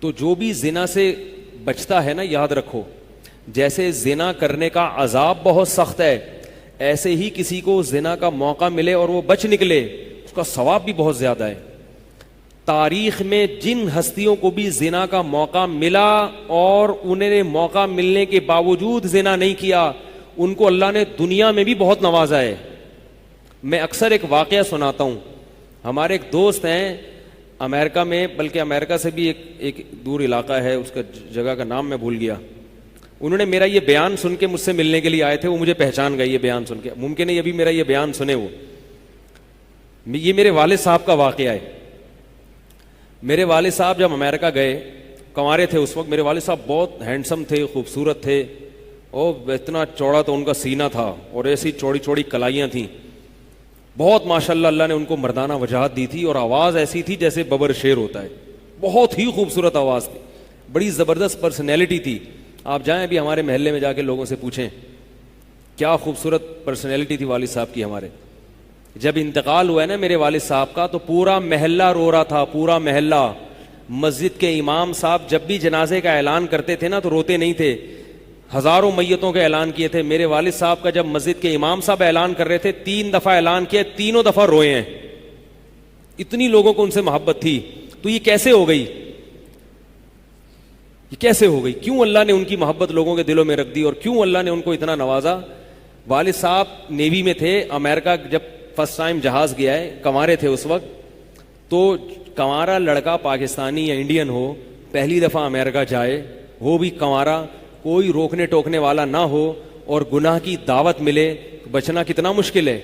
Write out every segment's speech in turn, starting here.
تو جو بھی زنا سے بچتا ہے نا، یاد رکھو جیسے زنا کرنے کا عذاب بہت سخت ہے، ایسے ہی کسی کو زنا کا موقع ملے اور وہ بچ نکلے، اس کا ثواب بھی بہت زیادہ ہے۔ تاریخ میں جن ہستیوں کو بھی زنا کا موقع ملا اور انہیں نے موقع ملنے کے باوجود زنا نہیں کیا، ان کو اللہ نے دنیا میں بھی بہت نوازا ہے۔ میں اکثر ایک واقعہ سناتا ہوں، ہمارے ایک دوست ہیں امریکہ میں، بلکہ امریکہ سے بھی ایک دور علاقہ ہے، اس کا جگہ کا نام میں بھول گیا، انہوں نے میرا یہ بیان سن کے مجھ سے ملنے کے لیے آئے تھے، وہ مجھے پہچان گئے یہ بیان سن کے، ممکن ہے ابھی میرا یہ بیان سنے وہ۔ یہ میرے والد صاحب کا واقعہ ہے۔ میرے والد صاحب جب امریکہ گئے، کنوارے تھے اس وقت، میرے والد صاحب بہت ہینڈسم تھے، خوبصورت تھے، اور اتنا چوڑا تو ان کا سینہ تھا اور ایسی چوڑی چوڑی کلائیاں تھیں، بہت ماشاءاللہ اللہ نے ان کو مردانہ وجاہت دی تھی، اور آواز ایسی تھی جیسے ببر شیر ہوتا ہے، بہت ہی خوبصورت آواز تھی، بڑی زبردست پرسنالٹی تھی۔ آپ جائیں ابھی ہمارے محلے میں جا کے لوگوں سے پوچھیں کیا خوبصورت پرسنالٹی تھی والد صاحب کی ہمارے۔ جب انتقال ہوا ہے نا میرے والد صاحب کا، تو پورا محلہ رو رہا تھا، پورا محلہ۔ مسجد کے امام صاحب جب بھی جنازے کا اعلان کرتے تھے نا تو روتے نہیں تھے، ہزاروں میتوں کے اعلان کیے تھے۔ میرے والد صاحب کا جب مسجد کے امام صاحب اعلان کر رہے تھے، 3 دفعہ اعلان کیا، تینوں دفعہ روئے ہیں، اتنی لوگوں کو ان سے محبت تھی۔ تو یہ کیسے ہو گئی؟ یہ کیسے ہو گئی؟ کیوں اللہ نے ان کی محبت لوگوں کے دلوں میں رکھ دی، اور کیوں اللہ نے ان کو اتنا نوازا؟ والد صاحب نیوی میں تھے، امریکہ جب فرسٹ ٹائم جہاز گیا ہے، کنوارے تھے اس وقت، تو کنوارا لڑکا پاکستانی یا انڈین ہو، پہلی دفعہ امریکہ جائے، وہ بھی کنوارا، کوئی روکنے ٹوکنے والا نہ ہو، اور گناہ کی دعوت ملے، بچنا کتنا مشکل ہے۔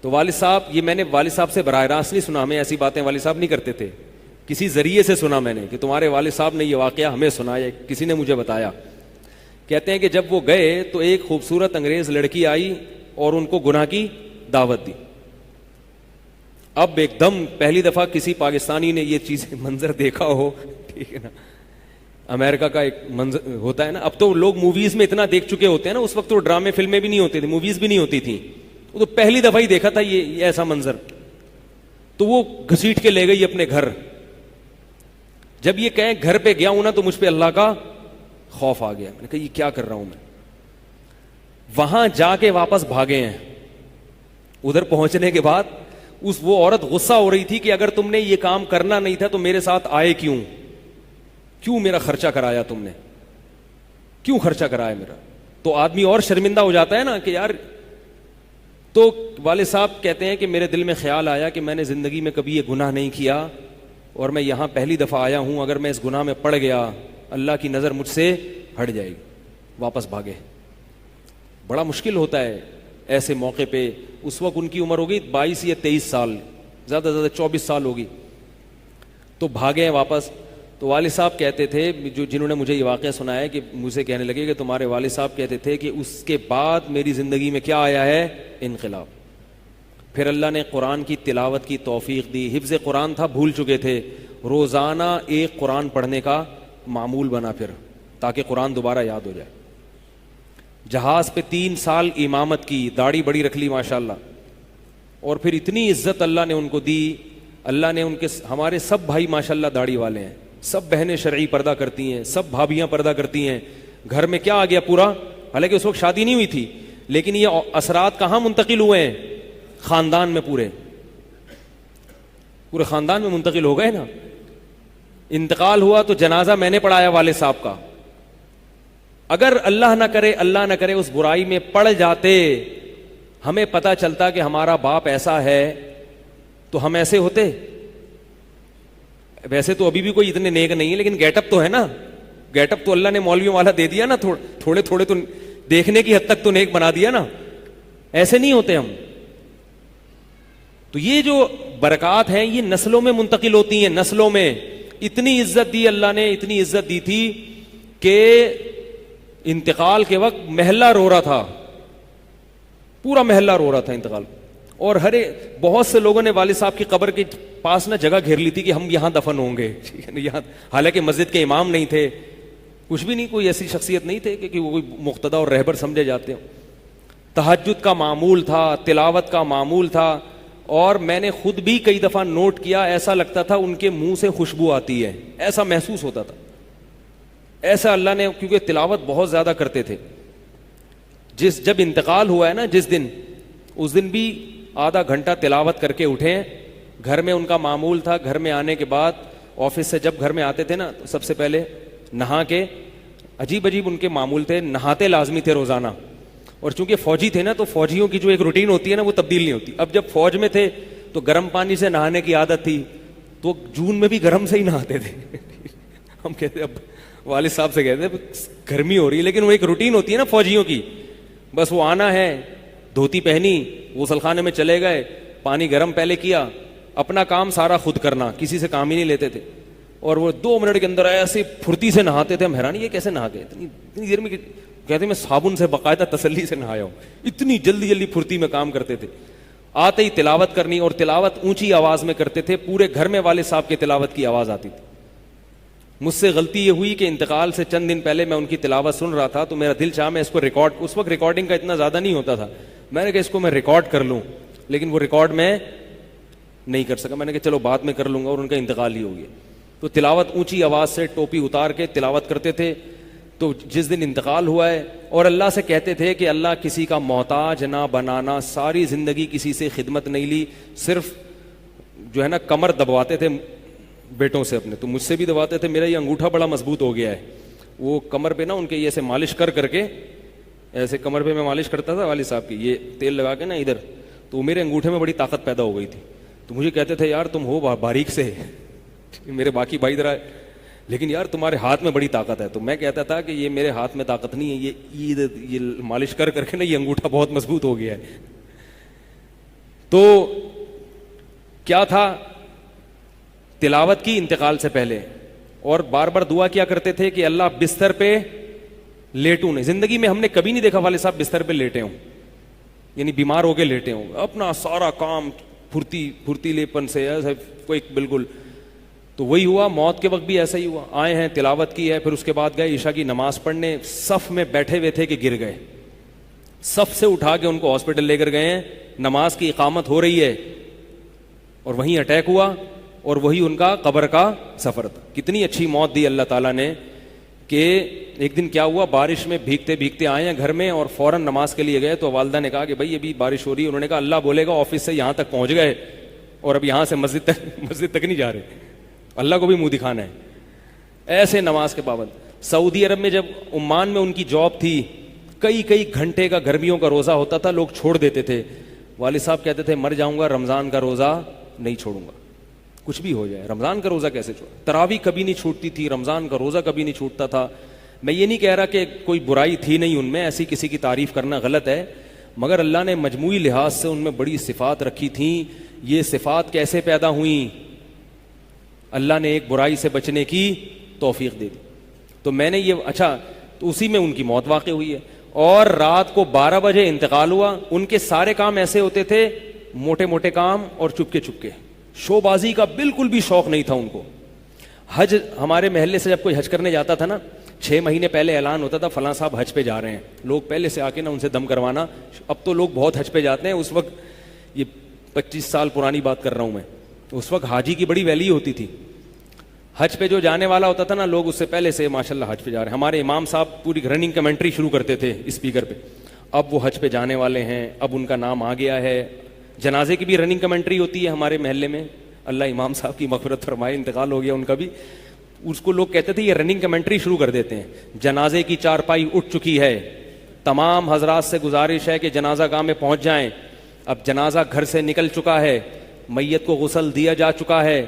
تو والد صاحب، یہ میں نے والد صاحب سے براہ راست نہیں سنا، ہمیں ایسی باتیں والد صاحب نہیں کرتے تھے، کسی ذریعے سے سنا میں نے کہ تمہارے والد صاحب نے یہ واقعہ ہمیں سنایا، کسی نے مجھے بتایا۔ کہتے ہیں کہ جب وہ گئے تو ایک خوبصورت انگریز لڑکی آئی اور ان کو گناہ کی دعوت دی۔ اب ایک دم پہلی دفعہ کسی پاکستانی نے یہ چیز منظر دیکھا ہو، ٹھیک ہے نا، امریکہ کا ایک منظر ہوتا ہے نا، اب تو لوگ موویز میں اتنا دیکھ چکے ہوتے ہیں نا، اس وقت تو ڈرامے فلمیں بھی نہیں ہوتی تھی، موویز بھی نہیں ہوتی تھیں، وہ تو پہلی دفعہ ہی دیکھا تھا یہ ایسا منظر، تو وہ گھسیٹ کے لے گئی اپنے گھر۔ جب یہ کہیں گھر پہ گیا ہوں نا تو مجھ پہ اللہ کا خوف آ گیا، میں نے کہا یہ کیا کر رہا ہوں میں۔ وہاں جا کے واپس بھاگے ہیں، ادھر پہنچنے کے بعد وہ عورت غصہ ہو رہی تھی کہ اگر تم نے یہ کام کرنا نہیں تھا تو میرے ساتھ آئے کیوں میرا خرچہ کرایا تم نے، کیوں خرچہ کرایا میرا؟ تو آدمی اور شرمندہ ہو جاتا ہے نا کہ یار۔ تو والد صاحب کہتے ہیں کہ میرے دل میں خیال آیا کہ میں نے زندگی میں کبھی یہ گناہ نہیں کیا، اور میں یہاں پہلی دفعہ آیا ہوں، اگر میں اس گناہ میں پڑ گیا اللہ کی نظر مجھ سے ہٹ جائے گی۔ واپس بھاگے۔ بڑا مشکل ہوتا ہے ایسے موقع پہ۔ اس وقت ان کی عمر ہوگی 22 یا 23 سال، زیادہ سے زیادہ 24 سال ہوگی، تو بھاگے ہیں واپس۔ تو والد صاحب کہتے تھے، جنہوں نے مجھے یہ واقعہ سنایا، کہ مجھے کہنے لگے کہ تمہارے والد صاحب کہتے تھے کہ اس کے بعد میری زندگی میں کیا آیا ہے؟ انقلاب۔ پھر اللہ نے قرآن کی تلاوت کی توفیق دی، حفظ قرآن تھا، بھول چکے تھے، روزانہ ایک قرآن پڑھنے کا معمول بنا پھر، تاکہ قرآن دوبارہ یاد ہو جائے۔ جہاز پہ 3 سال امامت کی، داڑھی بڑی رکھ لی ماشاءاللہ، اور پھر اتنی عزت اللہ نے ان کو دی۔ اللہ نے ان کے، ہمارے سب بھائی ماشاءاللہ داڑھی والے ہیں، سب بہنیں شرعی پردہ کرتی ہیں، سب بھابیاں پردہ کرتی ہیں۔ گھر میں کیا آ گیا پورا، حالانکہ اس وقت شادی نہیں ہوئی تھی، لیکن یہ اثرات کہاں منتقل ہوئے ہیں؟ خاندان میں، پورے خاندان میں منتقل ہو گئے نا۔ انتقال ہوا تو جنازہ میں نے پڑھایا والد صاحب کا۔ اگر اللہ نہ کرے اس برائی میں پڑ جاتے، ہمیں پتہ چلتا کہ ہمارا باپ ایسا ہے، تو ہم ایسے ہوتے؟ ویسے تو ابھی بھی کوئی اتنے نیک نہیں ہے، لیکن گیٹ اپ تو ہے نا، گیٹ اپ تو اللہ نے مولویوں والا دے دیا نا، تھوڑے تھوڑے تو دیکھنے کی حد تک تو نیک بنا دیا نا، ایسے نہیں ہوتے ہم۔ تو یہ جو برکات ہیں یہ نسلوں میں منتقل ہوتی ہیں، نسلوں میں۔ اتنی عزت دی اللہ نے، اتنی عزت دی تھی کہ انتقال کے وقت محلہ رو رہا تھا، پورا محلہ رو رہا تھا انتقال، اور بہت سے لوگوں نے والد صاحب کی قبر کے پاس نہ جگہ گھیر لی تھی کہ ہم یہاں دفن ہوں گے، ٹھیک ہے نا، یہاں، حالانکہ مسجد کے امام نہیں تھے، کچھ بھی نہیں، کوئی ایسی شخصیت نہیں تھے کہ وہ کوئی مقتدی اور رہبر سمجھے جاتے ہوں۔ تہجد کا معمول تھا، تلاوت کا معمول تھا، اور میں نے خود بھی کئی دفعہ نوٹ کیا، ایسا لگتا تھا ان کے منہ سے خوشبو آتی ہے، ایسا محسوس ہوتا تھا. ایسا اللہ نے، کیونکہ تلاوت بہت زیادہ کرتے تھے. جب انتقال ہوا ہے نا جس دن، اس دن بھی آدھا گھنٹہ تلاوت کر کے اٹھے. گھر میں ان کا معمول تھا، گھر میں آنے کے بعد آفس سے جب گھر میں آتے تھے نا تو سب سے پہلے نہا کے، عجیب عجیب ان کے معمول تھے، نہاتے لازمی تھے روزانہ. اور چونکہ فوجی تھے نا تو فوجیوں کی جو ایک روٹین ہوتی ہے نا وہ تبدیل نہیں ہوتی. اب جب فوج میں تھے تو گرم پانی سے نہانے کی عادت تھی، تو جون میں بھی گرم سے ہی نہاتے تھے. ہم کہتے اب والد صاحب سے کہتے گرمی ہو رہی ہے، لیکن وہ ایک روٹین ہوتی ہے نا فوجیوں کی. بس وہ آنا ہے، دھوتی پہنی، غسل خانے میں چلے گئے، پانی گرم پہلے کیا، اپنا کام سارا خود کرنا، کسی سے کام ہی نہیں لیتے تھے. اور وہ 2 منٹ کے اندر ایسے پھرتی سے نہاتے تھے. ہم حیران، یہ کیسے نہا گئے اتنی دیر میں؟ کہتے میں صابن سے باقاعدہ تسلی سے نہایا ہوں. اتنی جلدی جلدی پھرتی میں کام کرتے تھے. آتے ہی تلاوت کرنی، اور تلاوت اونچی آواز میں کرتے تھے. پورے گھر میں والد صاحب کے تلاوت کی آواز آتی تھی. مجھ سے غلطی یہ ہوئی کہ انتقال سے چند دن پہلے میں ان کی تلاوت سن رہا تھا تو میرا دل چاہا میں اس کو ریکارڈ، اس وقت ریکارڈنگ کا اتنا زیادہ نہیں ہوتا تھا، میں نے کہا اس کو میں ریکارڈ کر لوں، لیکن وہ ریکارڈ میں نہیں کر سکا. میں نے کہا چلو بعد میں کر لوں گا، اور ان کا انتقال ہی ہو گیا. تو تلاوت اونچی آواز سے ٹوپی اتار کے تلاوت کرتے تھے. تو جس دن انتقال ہوا ہے، اور اللہ سے کہتے تھے کہ اللہ کسی کا محتاج نہ بنانا. ساری زندگی کسی سے خدمت نہیں لی، صرف جو ہے نا کمر دبواتے تھے بیٹوں سے اپنے. تو مجھ سے بھی دباتے تھے، میرا یہ انگوٹھا بڑا مضبوط ہو گیا ہے. وہ کمر پہ نا ان کے یہ ایسے مالش کر کے، ایسے کمر پہ میں مالش کرتا تھا والد صاحب کی، یہ تیل لگا کے نا ادھر، تو میرے انگوٹھے میں بڑی طاقت پیدا ہو گئی تھی. تو مجھے کہتے تھے یار تم ہو باریک سے، میرے باقی بھائی ادھر آئے، لیکن یار تمہارے ہاتھ میں بڑی طاقت ہے. تو میں کہتا تھا کہ یہ میرے ہاتھ میں طاقت نہیں ہے، یہ مالش کر کے نا یہ انگوٹھا بہت مضبوط ہو گیا ہے. تو کیا تھا، تلاوت کی انتقال سے پہلے، اور بار بار دعا کیا کرتے تھے کہ اللہ بستر پہ لیٹوں نہیں. زندگی میں ہم نے کبھی نہیں دیکھا والد صاحب بستر پہ لیٹے ہوں، یعنی بیمار ہو کے لیٹے ہوں. اپنا سارا کام پھرتیلے پن سے کوئی بالکل. تو وہی ہوا، موت کے وقت بھی ایسا ہی ہوا. آئے ہیں، تلاوت کی ہے، پھر اس کے بعد گئے عشاء کی نماز پڑھنے. صف میں بیٹھے ہوئے تھے کہ گر گئے. صف سے اٹھا کے ان کو ہاسپٹل لے کر گئے ہیں. نماز کی اقامت ہو رہی ہے اور وہیں اٹیک ہوا، اور وہی ان کا قبر کا سفر تھا. کتنی اچھی موت دی اللہ تعالیٰ نے کہ ایک دن کیا ہوا، بارش میں بھیگتے بھیگتے آئے ہیں گھر میں اور فوراً نماز کے لیے گئے. تو والدہ نے کہا کہ بھائی ابھی بارش ہو رہی ہے. انہوں نے کہا اللہ بولے گا آفس سے یہاں تک پہنچ گئے اور اب یہاں سے مسجد تک نہیں جا رہے. اللہ کو بھی منہ دکھانا ہے. ایسے نماز کے پابند. سعودی عرب میں جب عمان میں ان کی جاب تھی، کئی گھنٹے کا گرمیوں کا روزہ ہوتا تھا، لوگ چھوڑ دیتے تھے. والد صاحب کہتے تھے مر جاؤں گا رمضان کا روزہ نہیں چھوڑوں گا، کچھ بھی ہو جائے رمضان کا روزہ کیسے چھوڑ. تراویح کبھی نہیں چھوٹتی تھی، رمضان کا روزہ کبھی نہیں چھوٹتا تھا. میں یہ نہیں کہہ رہا کہ کوئی برائی تھی نہیں ان میں، ایسی کسی کی تعریف کرنا غلط ہے، مگر اللہ نے مجموعی لحاظ سے ان میں بڑی صفات رکھی تھیں. یہ صفات کیسے پیدا ہوئیں؟ اللہ نے ایک برائی سے بچنے کی توفیق دے دی. تو میں نے یہ تو اسی میں ان کی موت واقع ہوئی ہے. اور رات کو 12 بجے انتقال ہوا. ان کے سارے کام ایسے ہوتے تھے، موٹے موٹے کام اور چپکے. شو بازی کا بالکل بھی شوق نہیں تھا ان کو. حج، ہمارے محلے سے جب کوئی حج کرنے جاتا تھا نا، 6 مہینے پہلے اعلان ہوتا تھا فلاں صاحب حج پہ جا رہے ہیں. لوگ پہلے سے آ کے نا ان سے دم کروانا. اب تو لوگ بہت حج پہ جاتے ہیں. اس وقت یہ 25 سال پرانی بات کر رہا ہوں میں، اس وقت حاجی کی بڑی ویلیو ہوتی تھی. حج پہ جو جانے والا ہوتا تھا نا، لوگ اس سے پہلے سے ماشاءاللہ حج پہ جا رہے ہیں. ہمارے امام صاحب پوری رننگ کمنٹری شروع کرتے تھے اسپیکر پہ. اب وہ حج پہ جانے والے ہیں، اب ان کا نام آ گیا ہے. جنازے کی بھی رننگ کمنٹری ہوتی ہے ہمارے محلے میں. اللہ امام صاحب کی مغفرت فرمائے، انتقال ہو گیا ان کا بھی. اس کو لوگ کہتے تھے یہ رننگ کمنٹری شروع کر دیتے ہیں. جنازے کی چارپائی اٹھ چکی ہے، تمام حضرات سے گزارش ہے کہ جنازہ گاہ میں پہنچ جائیں. اب جنازہ گھر سے نکل چکا ہے، میت کو غسل دیا جا چکا ہے،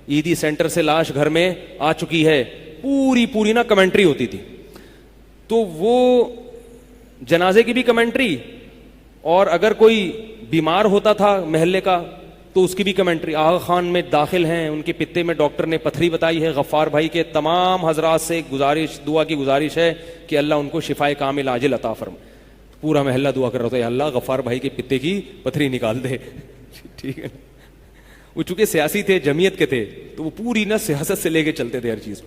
عیدی سینٹر سے لاش گھر میں آ چکی ہے. پوری نا کمنٹری ہوتی تھی. تو وہ جنازے کی بھی کمنٹری، اور اگر کوئی بیمار ہوتا تھا محلے کا تو اس کی بھی کمنٹری. آغا خان میں داخل ہیں، ان کے پتے میں ڈاکٹر نے پتھری بتائی ہے. غفار بھائی کے تمام حضرات سے گزارش، دعا کی گزارش ہے کہ اللہ ان کو شفائے کامل عاجل عطا فرمائے. پورا محلہ دعا کر رہا تھا اللہ غفار بھائی کے پتے کی پتھری نکال دے. ٹھیک ہے. وہ چونکہ سیاسی تھے، جمعیت کے تھے، تو وہ پوری نا سیاست سے لے کے چلتے تھے ہر چیز.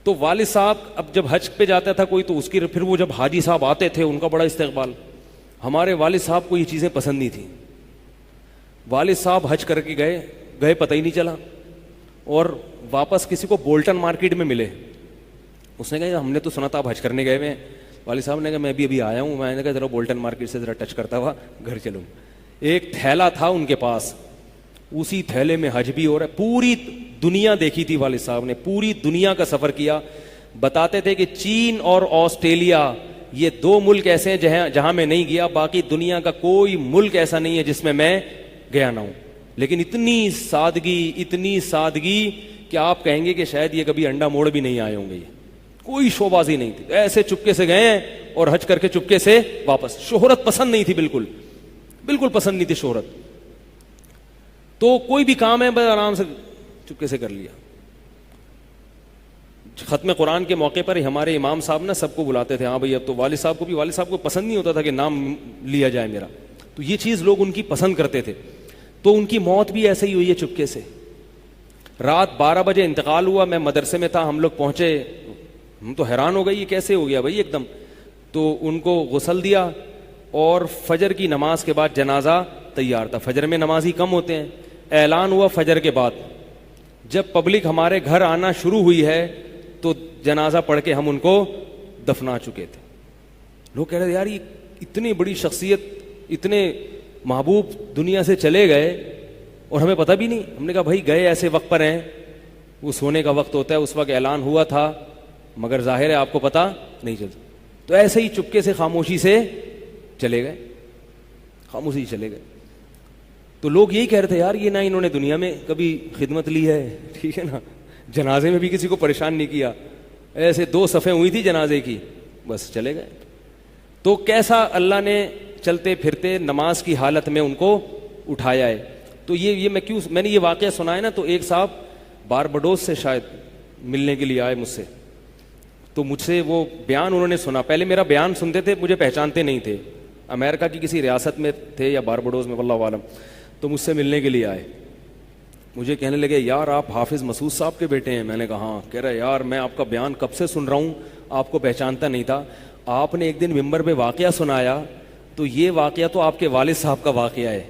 تو والد صاحب اب جب حج پہ جاتا تھا کوئی تو اس کی پھر وہ جب حاجی صاحب آتے تھے ان کا بڑا استقبال. ہمارے والد صاحب کو یہ چیزیں پسند نہیں تھیں. والد صاحب حج کر کے گئے پتہ ہی نہیں چلا, اور واپس کسی کو بولٹن مارکیٹ میں ملے. اس نے کہا ہم نے تو سنا تھا آپ حج کرنے گئے ہوئے. والد صاحب نے کہا میں بھی ابھی آیا ہوں. میں نے کہا ذرا بولٹن مارکیٹ سے ذرا ٹچ کرتا ہوا گھر چلوں. ایک تھیلا تھا ان کے پاس, اسی تھیلے میں حج بھی ہو رہا ہے. پوری دنیا دیکھی تھی والد صاحب نے, پوری دنیا کا سفر کیا. بتاتے تھے کہ چین اور آسٹریلیا یہ 2 ملک ایسے ہیں جہاں میں نہیں گیا, باقی دنیا کا کوئی ملک ایسا نہیں ہے جس میں گیا نہ ہوں. لیکن اتنی سادگی کہ آپ کہیں گے کہ شاید یہ کبھی انڈا موڑ بھی نہیں آئے ہوں گے. کوئی شوبازی نہیں تھی, ایسے چپکے سے گئے ہیں اور حج کر کے چپکے سے واپس. شہرت پسند نہیں تھی, بالکل پسند نہیں تھی شہرت. تو کوئی بھی کام ہے بس آرام سے چپکے سے کر لیا. ختم قرآن کے موقع پر ہمارے امام صاحب نا سب کو بلاتے تھے. ہاں بھائی, اب تو والد صاحب کو پسند نہیں ہوتا تھا کہ نام لیا جائے میرا, تو یہ چیز لوگ ان کی پسند کرتے تھے. تو ان کی موت بھی ایسے ہی ہوئی ہے چپکے سے. رات 12 بجے انتقال ہوا. میں مدرسے میں تھا, ہم لوگ پہنچے, ہم تو حیران ہو گئے یہ کیسے ہو گیا بھائی ایک دم. تو ان کو غسل دیا اور فجر کی نماز کے بعد جنازہ تیار تھا. فجر میں نمازی کم ہوتے ہیں. اعلان ہوا فجر کے بعد. جب پبلک ہمارے گھر آنا شروع ہوئی ہے تو جنازہ پڑھ کے ہم ان کو دفنا چکے تھے. لوگ کہہ رہے تھے یار یہ اتنی بڑی شخصیت, اتنے محبوب دنیا سے چلے گئے اور ہمیں پتہ بھی نہیں. ہم نے کہا بھائی گئے ایسے وقت پر ہیں, وہ سونے کا وقت ہوتا ہے, اس وقت اعلان ہوا تھا مگر ظاہر ہے آپ کو پتہ نہیں چلتا. تو ایسے ہی چپکے سے خاموشی سے چلے گئے. تو لوگ یہی کہہ رہے تھے یار یہ نہ انہوں نے دنیا میں کبھی خدمت لی ہے, ٹھیک ہے نا, جنازے میں بھی کسی کو پریشان نہیں کیا, ایسے 2 صفیں ہوئی تھی جنازے کی, بس چلے گئے. تو کیسا اللہ نے چلتے پھرتے نماز کی حالت میں ان کو اٹھایا ہے. تو یہ میں نے یہ واقعہ سنا ہے نا, تو ایک صاحب باربڈوس سے شاید ملنے کے لیے آئے مجھ سے. تو مجھ سے وہ بیان انہوں نے سنا. پہلے میرا بیان سنتے تھے, مجھے پہچانتے نہیں تھے, امریکہ کی کسی ریاست میں تھے یا باربڈوس میں واللہ عالم. تو مجھ سے ملنے کے لیے آئے. مجھے کہنے لگے یار آپ حافظ مسعود صاحب کے بیٹے ہیں. میں نے کہا ہاں. کہہ رہا یار میں آپ کا بیان کب سے سن رہا ہوں, آپ کو پہچانتا نہیں تھا. آپ نے ایک دن ممبر پہ واقعہ سنایا, تو یہ واقعہ تو آپ کے والد صاحب کا واقعہ ہے,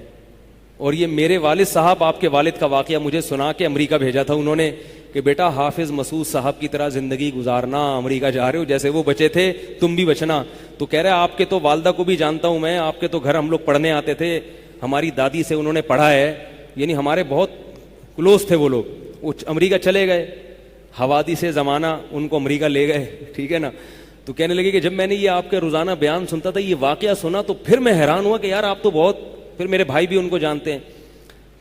اور یہ میرے والد صاحب آپ کے والد کا واقعہ مجھے سنا کے امریکہ بھیجا تھا انہوں نے کہ بیٹا حافظ مسعود صاحب کی طرح زندگی گزارنا, امریکہ جا رہے ہو جیسے وہ بچے تھے تم بھی بچنا. تو کہہ رہے آپ کے تو والدہ کو بھی جانتا ہوں میں, آپ کے تو گھر ہم لوگ پڑھنے آتے تھے, ہماری دادی سے انہوں نے پڑھا ہے, یعنی ہمارے بہت کلوز تھے وہ لوگ. وہ امریکہ چلے گئے, حوادث سے زمانہ ان کو امریکہ لے گئے, ٹھیک ہے نا. تو کہنے لگے کہ جب میں نے یہ آپ کے روزانہ بیان سنتا تھا, یہ واقعہ سنا, تو پھر میں حیران ہوا کہ یار آپ تو بہت, پھر میرے بھائی بھی ان کو جانتے ہیں.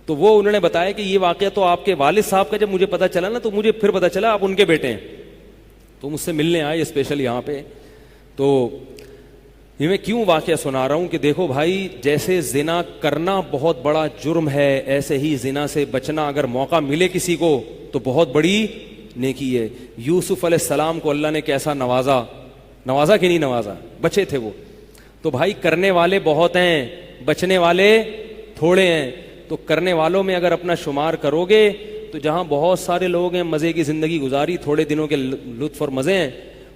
تو وہ انہوں نے بتایا کہ یہ واقعہ تو آپ کے والد صاحب کا جب مجھے پتا چلا نا, تو مجھے پھر پتا چلا آپ ان کے بیٹے ہیں. تو مجھ سے ملنے آئے اسپیشل یہاں پہ. تو یہ میں کیوں واقعہ سنا رہا ہوں کہ دیکھو بھائی, جیسے زنا کرنا بہت بڑا جرم ہے, ایسے ہی زنا سے بچنا اگر موقع ملے کسی کو تو بہت بڑی نیکی ہے. یوسف علیہ السلام کو اللہ نے کیسا نوازا کہ نہیں نوازا, بچے تھے وہ. تو بھائی کرنے والے بہت ہیں, بچنے والے تھوڑے ہیں. تو کرنے والوں میں اگر اپنا شمار کرو گے تو جہاں بہت سارے لوگ ہیں مزے کی زندگی گزاری, تھوڑے دنوں کے لطف اور مزے ہیں,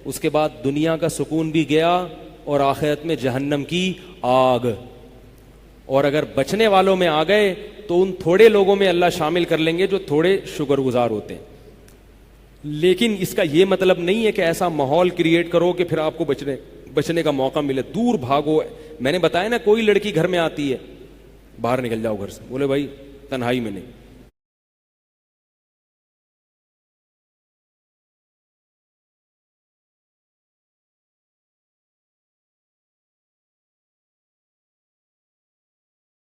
اس کے بعد دنیا کا سکون بھی گیا اور آخرت میں جہنم کی آگ. اور اگر بچنے والوں میں آ گئے تو ان تھوڑے لوگوں میں اللہ شامل کر لیں گے جو تھوڑے شکر گزار ہوتے ہیں. لیکن اس کا یہ مطلب نہیں ہے کہ ایسا ماحول کریٹ کرو کہ پھر آپ کو بچنے کا موقع ملے, دور بھاگو. میں نے بتایا نا, کوئی لڑکی گھر میں آتی ہے, باہر نکل جاؤ گھر سے, بولے بھائی تنہائی میں نہیں,